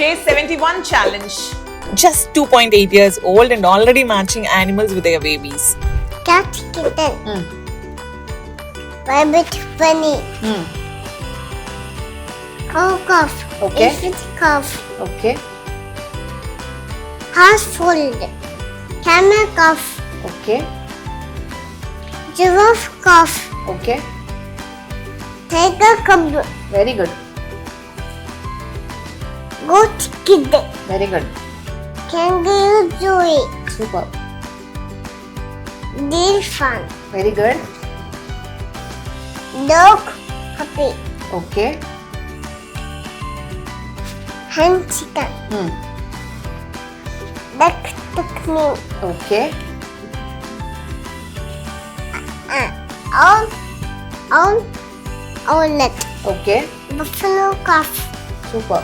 Day 71 challenge. Just 2.8 years old and already matching animals with their babies. Cat, kitten. Rabbit, bunny. Cow, calf. Okay. Elephant, calf. Okay. Horse, fold. Camel, calf. Okay. Giraffe, calf. Okay. Tiger, cub. Very good. Goat, kid. Very good. Kangaroo, joey. Super. Deer, fun. Very good. Dog, puppy. Okay. Hen, chicken. Duck, duckling. Okay. Owlet. Okay. Buffalo, calf. Super.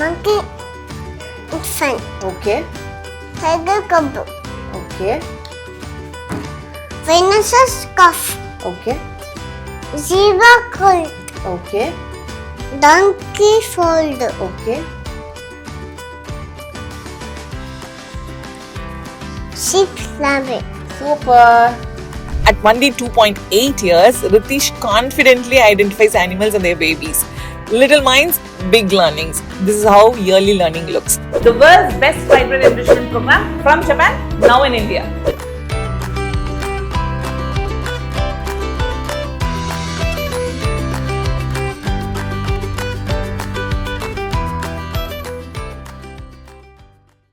Monkey, infant. Okay. Tiger, cub. Okay. Rhinoceros, calf. Okay. Zebra, colt. Okay. Donkey, fold. Okay. Sheep, rabbit. Super. At only 2.8 years, Rithish confidently identifies animals and their babies. Little minds, big learnings. This is how yearly learning looks. The world's best vibrant enrichment program from Japan, now in India.